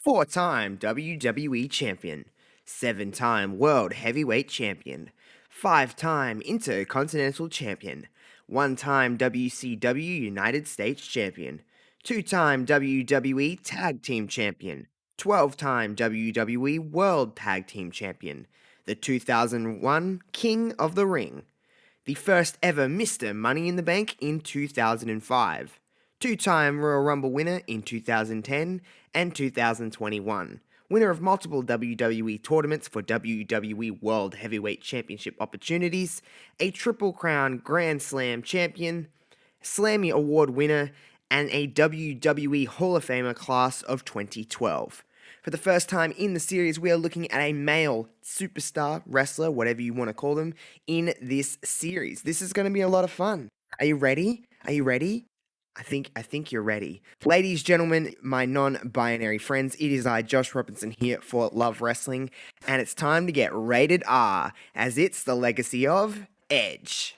4-time WWE Champion, 7-time World Heavyweight Champion, 5-time Intercontinental Champion, 1-time WCW United States Champion, 2-time WWE Tag Team Champion, 12-time WWE World Tag Team Champion, the 2001 King of the Ring, the first ever Mr. Money in the Bank in 2005, 2-time Royal Rumble winner in 2010 and 2021, winner of multiple WWE tournaments for WWE World Heavyweight Championship opportunities, a Triple Crown Grand Slam champion, Slammy Award winner, and a WWE Hall of Famer class of 2012. For the first time in the series, we are looking at a male superstar, wrestler, whatever you want to call them, in this series. This is going to be a lot of fun. Are you ready? Are you ready? I think you're ready. Ladies, gentlemen, my non-binary friends, it is I, Josh Robinson, here for Love Wrestling, and it's time to get rated R, as it's the legacy of Edge.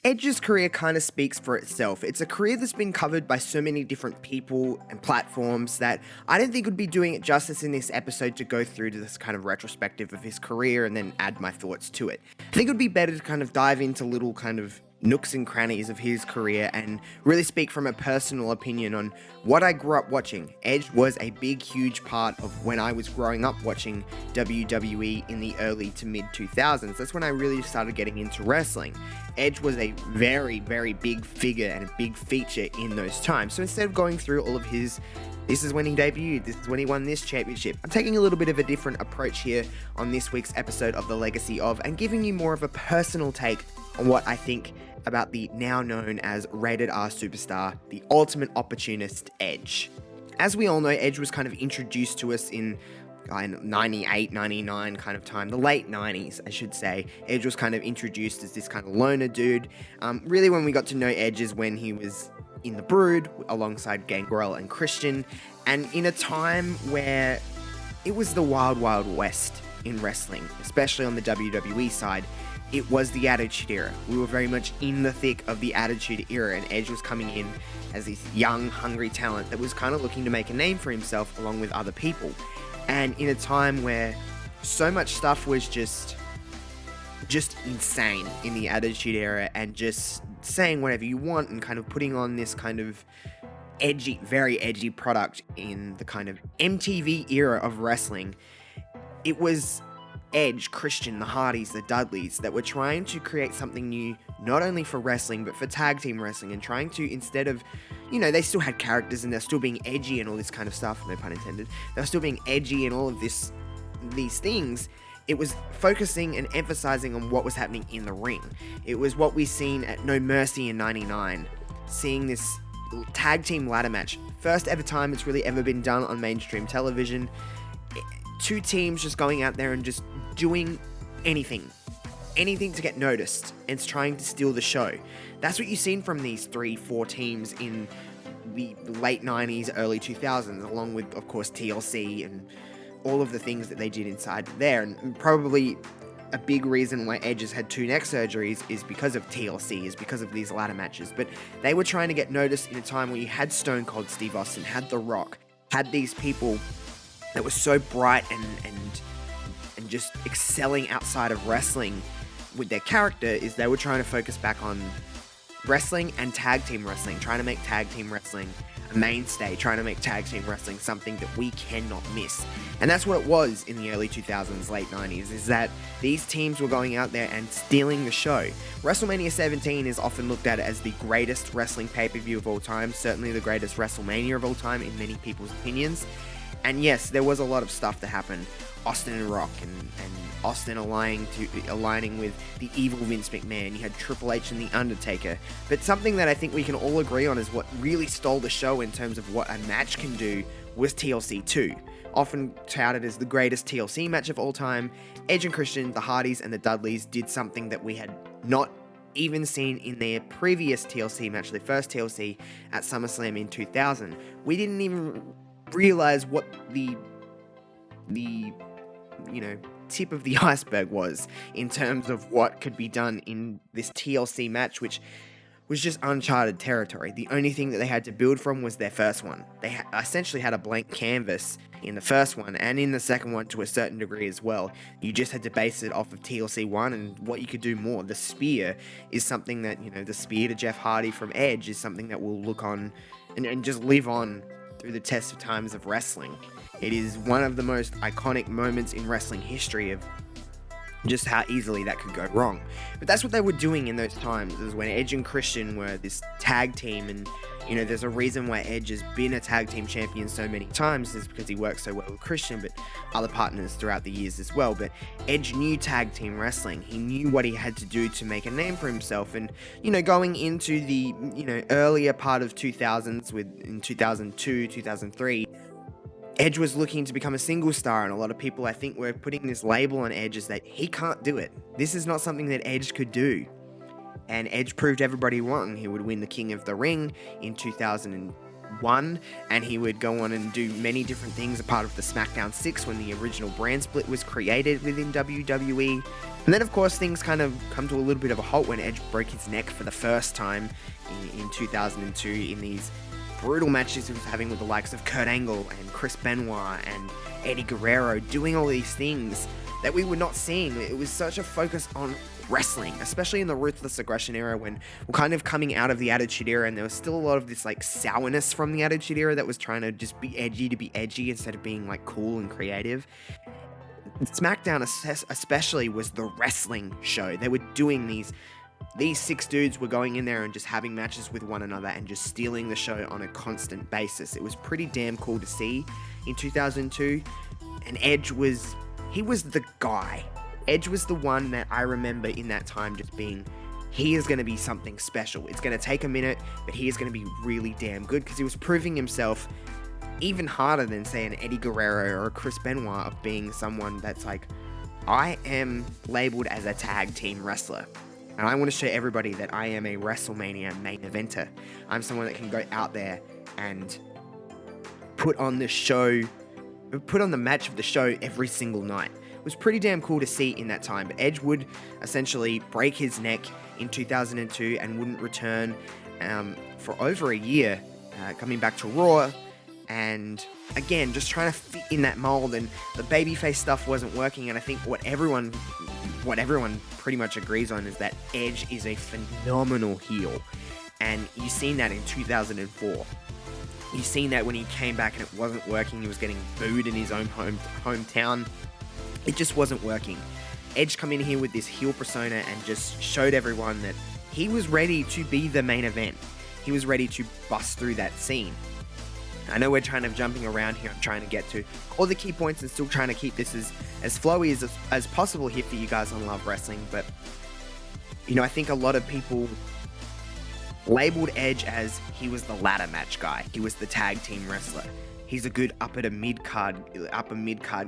Edge's career kind of speaks for itself. It's a career that's been covered by so many different people and platforms that I don't think would be doing it justice in this episode to go through to this kind of retrospective of his career and then add my thoughts to it. I think it would be better to kind of dive into little kind of nooks and crannies of his career and really speak from a personal opinion on what I grew up watching. Edge was a big, huge part of when I was growing up watching WWE in the early to mid 2000s. That's when I really started getting into wrestling. Edge was a very, very big figure and a big feature in those times. So instead of going through all of his this is when he debuted, this is when he won this championship, I'm taking a little bit of a different approach here on this week's episode of The Legacy of, and giving you more of a personal take on what I think about the now known as rated R superstar, the ultimate opportunist, Edge. As we all know, Edge was kind of introduced to us in 98, 99 kind of time, the late 90s, I should say. Edge was kind of introduced as this kind of loner dude. Really, when we got to know Edge is when he was in the Brood alongside Gangrel and Christian, and in a time where it was the wild, wild west in wrestling, especially on the WWE side. It was the Attitude Era. We were very much in the thick of the Attitude Era, and Edge was coming in as this young, hungry talent that was kind of looking to make a name for himself along with other people. And in a time where so much stuff was just insane in the Attitude Era, and just saying whatever you want and kind of putting on this kind of edgy, very edgy product in the kind of MTV era of wrestling, it was Edge, Christian, the Hardys, the Dudleys that were trying to create something new, not only for wrestling, but for tag team wrestling, and trying to, instead of, they still had characters and they're still being edgy and all this kind of stuff, no pun intended, they're still being edgy and all of these things. It was focusing and emphasizing on what was happening in the ring. It was what we seen at No Mercy in 99, seeing this tag team ladder match. First ever time it's really ever been done on mainstream television. Two teams just going out there and just doing anything to get noticed, and it's trying to steal the show. That's what you've seen from these 3-4 teams in the late 90s, early 2000s, along with, of course, TLC and all of the things that they did inside there. And probably a big reason why Edge has had 2 neck surgeries is because of TLC, is because of these ladder matches. But they were trying to get noticed in a time where you had Stone Cold Steve Austin, had The Rock, had these people that were so bright and just excelling outside of wrestling with their character. Is they were trying to focus back on wrestling and tag team wrestling, trying to make tag team wrestling a mainstay, trying to make tag team wrestling something that we cannot miss. And that's what it was in the early 2000s, late 90s, is that these teams were going out there and stealing the show. WrestleMania 17 is often looked at as the greatest wrestling pay-per-view of all time, certainly the greatest WrestleMania of all time in many people's opinions. And yes, there was a lot of stuff that happened. Austin and Rock, and Austin aligning with the evil Vince McMahon. You had Triple H and The Undertaker. But something that I think we can all agree on is what really stole the show in terms of what a match can do was TLC 2. Often touted as the greatest TLC match of all time, Edge and Christian, the Hardys and the Dudleys did something that we had not even seen in their previous TLC match, their first TLC at SummerSlam in 2000. We didn't even realize what the tip of the iceberg was in terms of what could be done in this TLC match, which was just uncharted territory. The only thing that they had to build from was their first one. They essentially had a blank canvas in the first one, and in the second one to a certain degree as well. You just had to base it off of TLC 1 and what you could do more. The spear is something that, the spear to Jeff Hardy from Edge is something that will look on and just live on through the test of times of wrestling. It is one of the most iconic moments in wrestling history of just how easily that could go wrong. But that's what they were doing in those times, is when Edge and Christian were this tag team, and there's a reason why Edge has been a tag team champion so many times, is because he works so well with Christian, but other partners throughout the years as well. But Edge knew tag team wrestling. He knew what he had to do to make a name for himself, and going into the earlier part of 2000s, in 2002, 2003, Edge was looking to become a single star, and a lot of people, I think, were putting this label on Edge as that he can't do it. This is not something that Edge could do. And Edge proved everybody wrong. He would win the King of the Ring in 2001, and he would go on and do many different things, a part of the SmackDown 6 when the original brand split was created within WWE. And then, of course, things kind of come to a little bit of a halt when Edge broke his neck for the first time in 2002 in these brutal matches he was having with the likes of Kurt Angle and Chris Benoit and Eddie Guerrero, doing all these things that we were not seeing. It was such a focus on wrestling, especially in the Ruthless Aggression era, when we're kind of coming out of the Attitude Era, and there was still a lot of this sourness from the Attitude Era that was trying to just be edgy to be edgy instead of being cool and creative. SmackDown especially was the wrestling show. They were doing these 6 dudes were going in there and just having matches with one another and just stealing the show on a constant basis. It was pretty damn cool to see in 2002. And Edge was the guy. Edge was the one that I remember in that time just being, he is going to be something special. It's going to take a minute, but he is going to be really damn good, because he was proving himself even harder than, say, an Eddie Guerrero or a Chris Benoit, of being someone that's I am labeled as a tag team wrestler. And I want to show everybody that I am a WrestleMania main eventer. I'm someone that can go out there and put on the match of the show every single night. It was pretty damn cool to see in that time. But Edge would essentially break his neck in 2002 and wouldn't return for over a year, coming back to Raw. And again, just trying to fit in that mold, and the babyface stuff wasn't working. And I think what everyone pretty much agrees on is that Edge is a phenomenal heel. And you've seen that in 2004. You've seen that when he came back and it wasn't working. He was getting booed in his own hometown. It just wasn't working. Edge come in here with this heel persona and just showed everyone that he was ready to be the main event. He was ready to bust through that scene. I know we're kind of jumping around here. I'm trying to get to all the key points and still trying to keep this as flowy as possible here for you guys on Love Wrestling. But, I think a lot of people labeled Edge as he was the ladder match guy. He was the tag team wrestler. He's a good upper mid card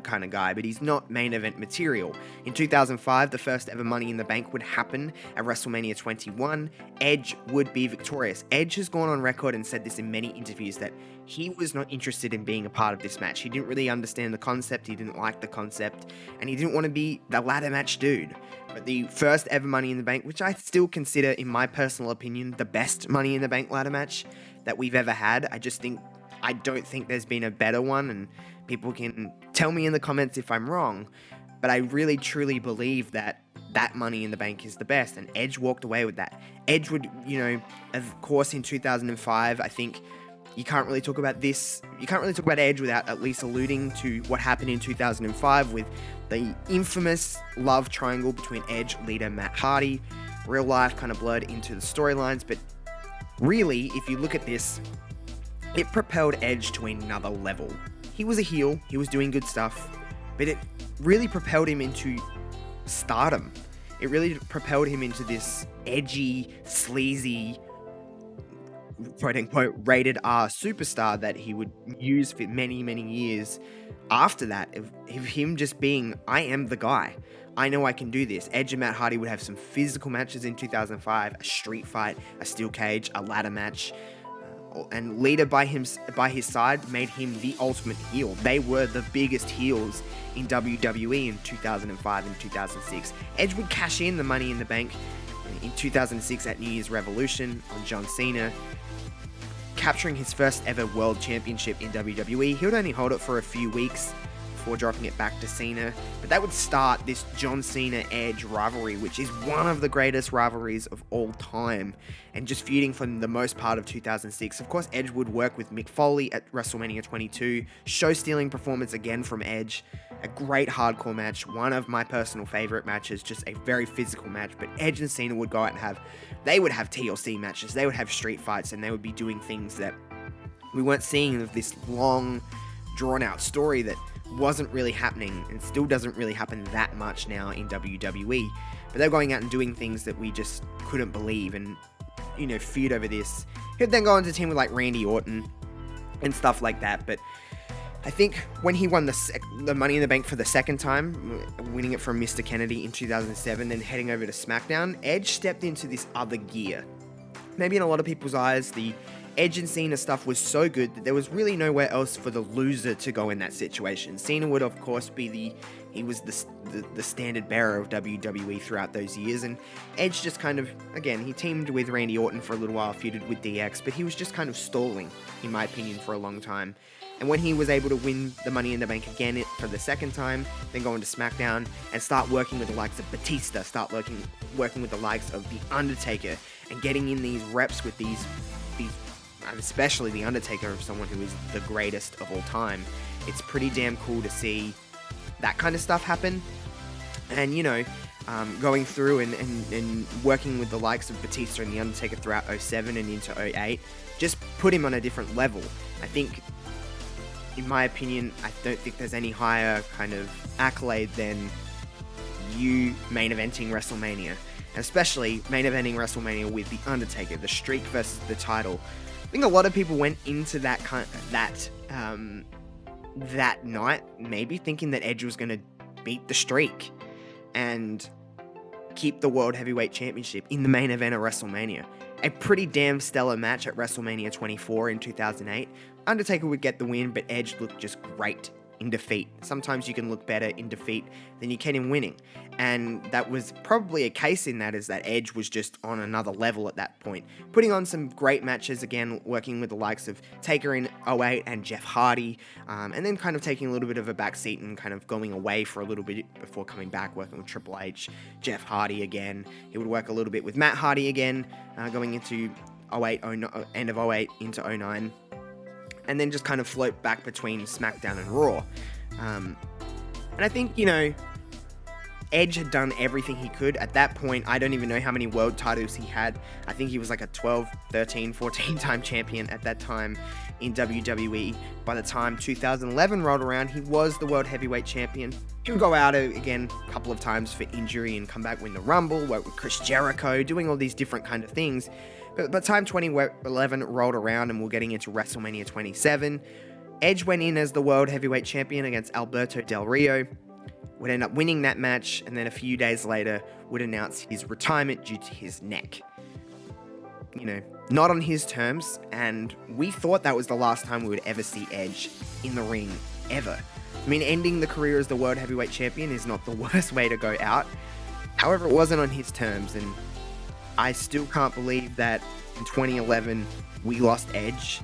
kind of guy, but he's not main event material. In 2005, the first ever Money in the Bank would happen at WrestleMania 21. Edge would be victorious. Edge has gone on record and said this in many interviews, that he was not interested in being a part of this match. He didn't really understand the concept, he didn't like the concept, and he didn't want to be the ladder match dude. But the first ever Money in the Bank, which I still consider, in my personal opinion, the best Money in the Bank ladder match that we've ever had. I don't think there's been a better one, and people can tell me in the comments if I'm wrong, but I really truly believe that Money in the Bank is the best, and Edge walked away with that. Edge would, of course, in 2005, I think you can't really talk about Edge without at least alluding to what happened in 2005 with the infamous love triangle between Edge, Lita, Matt Hardy. Real life kind of blurred into the storylines, but really, if you look at this, it propelled Edge to another level. He was a heel, he was doing good stuff, but it really propelled him into stardom. It really propelled him into this edgy, sleazy, quote-unquote rated R superstar that he would use for many, many years after that, of him just being, I am the guy. I know I can do this. Edge and Matt Hardy would have some physical matches in 2005, a street fight, a steel cage, a ladder match. And Lita by his side made him the ultimate heel. They were the biggest heels in WWE in 2005 and 2006. Edge would cash in the Money in the Bank in 2006 at New Year's Revolution on John Cena, capturing his first ever World Championship in WWE. He would only hold it for a few weeks before dropping it back to Cena, but that would start this John Cena-Edge rivalry, which is one of the greatest rivalries of all time, and just feuding for the most part of 2006. Of course, Edge would work with Mick Foley at WrestleMania 22, show-stealing performance again from Edge, a great hardcore match, one of my personal favorite matches, just a very physical match. But Edge and Cena would go out and they would have TLC matches, they would have street fights, and they would be doing things that we weren't seeing of this long, drawn-out story that wasn't really happening and still doesn't really happen that much now in WWE. But they're going out and doing things that we just couldn't believe and, feud over this. He'd then go on to team with like Randy Orton and stuff like that. But I think when he won the Money in the Bank for the second time, winning it from Mr. Kennedy in 2007 and heading over to SmackDown, Edge stepped into this other gear. Maybe in a lot of people's eyes, the Edge and Cena stuff was so good that there was really nowhere else for the loser to go in that situation. Cena would, of course, be he was the standard bearer of WWE throughout those years, and Edge just kind of, again, he teamed with Randy Orton for a little while, feuded with DX, but he was just kind of stalling, in my opinion, for a long time. And when he was able to win the Money in the Bank again for the second time, then go into SmackDown and start working with the likes of Batista, start working with the likes of The Undertaker, and getting in these reps with these especially The Undertaker, of someone who is the greatest of all time. It's pretty damn cool to see that kind of stuff happen. And, going through and working with the likes of Batista and The Undertaker throughout 07 and into 08, just put him on a different level. I think, in my opinion, I don't think there's any higher kind of accolade than you main eventing WrestleMania. And especially main eventing WrestleMania with The Undertaker, the streak versus the title. I think a lot of people went into that night maybe thinking that Edge was going to beat the streak and keep the World Heavyweight Championship in the main event of WrestleMania. A pretty damn stellar match at WrestleMania 24 in 2008. Undertaker would get the win, but Edge looked just great in defeat. Sometimes you can look better in defeat than you can in winning. And that was probably a case in that, is that Edge was just on another level at that point. Putting on some great matches, again, working with the likes of Taker in 08 and Jeff Hardy, and then kind of taking a little bit of a backseat and kind of going away for a little bit before coming back, working with Triple H, Jeff Hardy again. He would work a little bit with Matt Hardy again, going into 08, end of 08 into 09. And then just kind of float back between SmackDown and Raw. And I think, Edge had done everything he could. At that point, I don't even know how many world titles he had. I think he was like a 12, 13, 14-time champion at that time in WWE. By the time 2011 rolled around, he was the World Heavyweight Champion. He would go out again a couple of times for injury and come back, win the Rumble, work with Chris Jericho, doing all these different kind of things. But by the time 2011 rolled around and we're getting into WrestleMania 27, Edge went in as the World Heavyweight Champion against Alberto Del Rio, would end up winning that match, and then a few days later would announce his retirement due to his neck. Not on his terms, and we thought that was the last time we would ever see Edge in the ring, ever. I mean, ending the career as the World Heavyweight Champion is not the worst way to go out. However, it wasn't on his terms, and I still can't believe that in 2011 we lost Edge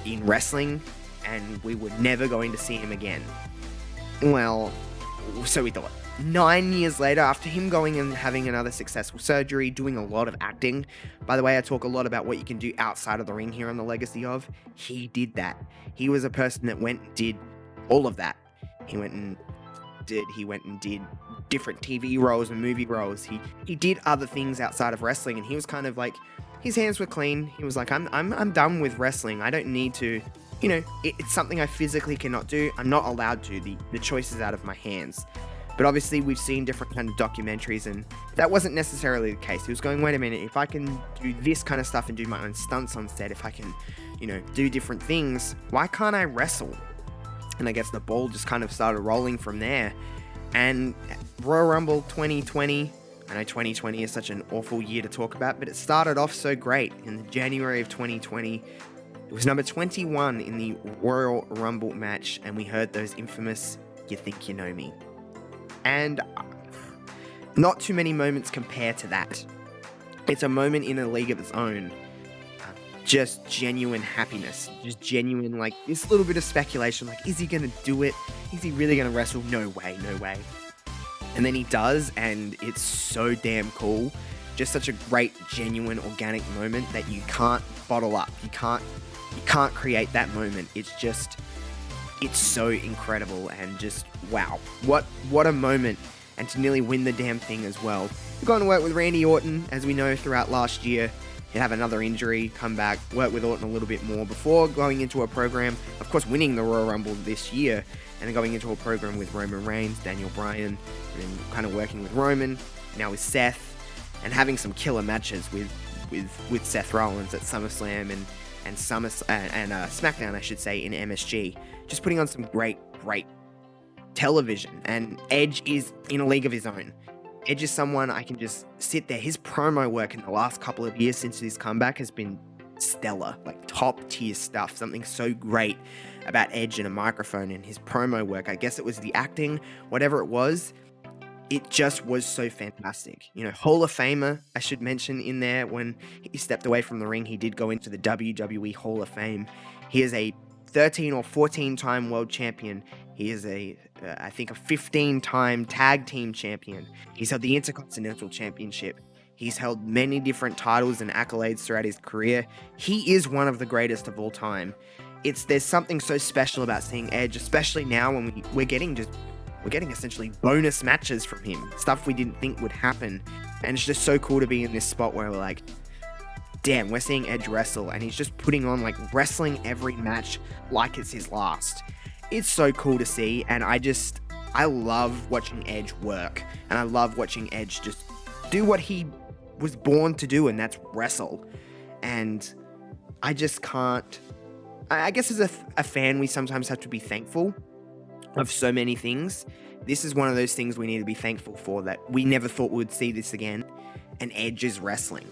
in wrestling and we were never going to see him again. Well, so we thought. 9 years later, after him going and having another successful surgery, doing a lot of acting. By the way, I talk a lot about what you can do outside of the ring here on The Legacy of. He did that. He was a person that went and did all of that. He went and did different TV roles and movie roles. He did other things outside of wrestling, and he was kind of like, his hands were clean. He was like, I'm done with wrestling. I don't need to, it's something I physically cannot do. I'm not allowed to. The choice is out of my hands. But obviously we've seen different kind of documentaries, and that wasn't necessarily the case. He was going, wait a minute, if I can do this kind of stuff and do my own stunts on set, if I can, do different things, why can't I wrestle? And I guess the ball just kind of started rolling from there. And Royal Rumble 2020, I know 2020 is such an awful year to talk about, but it started off so great. In January of 2020, it was number 21 in the Royal Rumble match, and we heard those infamous, "You think you know me." And not too many moments compare to that. It's a moment in a league of its own. Just genuine happiness. Just genuine, like, this little bit of speculation, like, is he going to do it? Is he really going to wrestle? No way, no way. And then he does, and it's so damn cool. Just such a great, genuine, organic moment that you can't bottle up. You can't create that moment. It's so incredible, and just, wow. What a moment. And to nearly win the damn thing as well. We've gone to work with Randy Orton, as we know, throughout last year. He'd have another injury, come back, work with Orton a little bit more before going into a program, of course winning the Royal Rumble this year, and then going into a program with Roman Reigns, Daniel Bryan, and then kind of working with Roman, now with Seth, and having some killer matches with Seth Rollins at SummerSlam and SmackDown, I should say, in MSG. Just putting on some great television, and Edge is in a league of his own. Edge is someone I can just sit there. His promo work in the last couple of years since his comeback has been stellar, like top tier stuff. Something so great about Edge and a microphone and his promo work. I guess it was the acting, whatever it was. It just was so fantastic. You know, Hall of Famer, I should mention in there. When he stepped away from the ring, he did go into the WWE Hall of Fame. He is a 13 or 14-time world champion. He is I think a 15-time tag team champion. He's held the Intercontinental Championship. He's held many different titles and accolades throughout his career. He is one of the greatest of all time. There's something so special about seeing Edge, especially now when we're getting essentially bonus matches from him. Stuff we didn't think would happen. And it's just so cool to be in this spot where we're like, damn, we're seeing Edge wrestle, and he's just putting on, like, wrestling every match like it's his last. It's so cool to see, and I love watching Edge work, and I love watching Edge just do what he was born to do, and that's wrestle. And I just can't, I guess as a fan, we sometimes have to be thankful of so many things. This is one of those things we need to be thankful for, that we never thought we would see this again, and Edge is wrestling.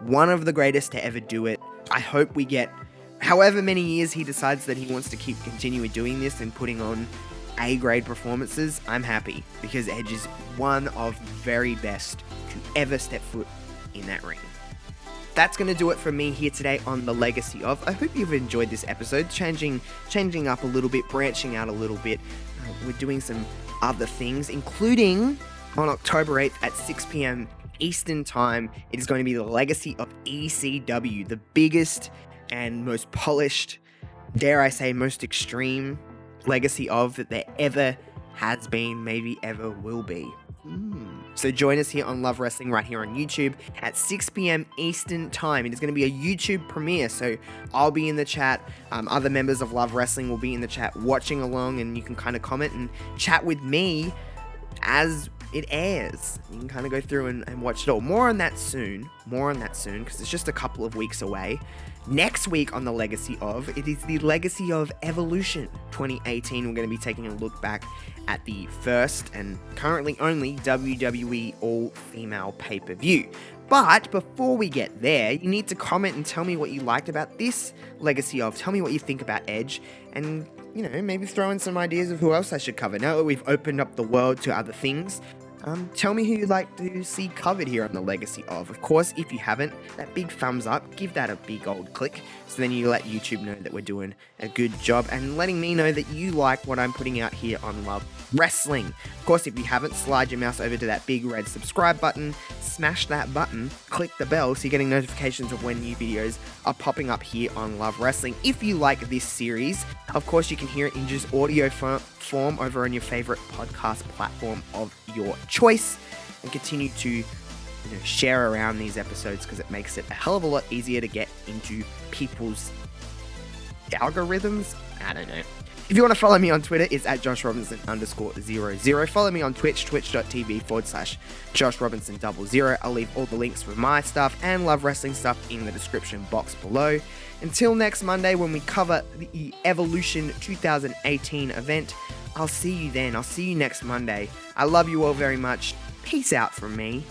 One of the greatest to ever do it. I hope we get however many years he decides that he wants to continue doing this and putting on A-grade performances. I'm happy, because Edge is one of the very best to ever step foot in that ring. That's going to do it for me here today on The Legacy of. I hope you've enjoyed this episode, changing up a little bit, branching out a little bit. We're doing some other things, including on October 8th at 6 p.m. Eastern Time. It is going to be the Legacy of ECW, the biggest and most polished, dare I say, most extreme Legacy of that there ever has been, maybe ever will be. So join us here on Love Wrestling right here on YouTube at 6 p.m. Eastern Time. It is going to be a YouTube premiere, so I'll be in the chat. Other members of Love Wrestling will be in the chat watching along, and you can kind of comment and chat with me as it airs. You can kind of go through and watch it all. More on that soon, because it's just a couple of weeks away. Next week on The Legacy of, it is the Legacy of Evolution 2018. We're going to be taking a look back at the first and currently only WWE all-female pay-per-view. But before we get there, you need to comment and tell me what you liked about this Legacy of. Tell me what you think about Edge, and, you know, maybe throw in some ideas of who else I should cover. Now that we've opened up the world to other things, tell me who you'd like to see covered here on The Legacy of. Of course, if you haven't, that big thumbs up, give that a big old click, so then you let YouTube know that we're doing a good job, and letting me know that you like what I'm putting out here on Love Wrestling. Of course, if you haven't, slide your mouse over to that big red subscribe button, smash that button, click the bell so you're getting notifications of when new videos are popping up here on Love Wrestling. If you like this series, of course, you can hear it in just audio form over on your favorite podcast platform of your choice, and continue to share around these episodes, because it makes it a hell of a lot easier to get into people's algorithms. I don't know. If you want to follow me on Twitter, it's at @JoshRobinson_00. Follow me on Twitch, twitch.tv/JoshRobinson00. I'll leave all the links for my stuff and Love Wrestling stuff in the description box below. Until next Monday, when we cover the Evolution 2018 event, I'll see you then. I'll see you next Monday. I love you all very much. Peace out from me.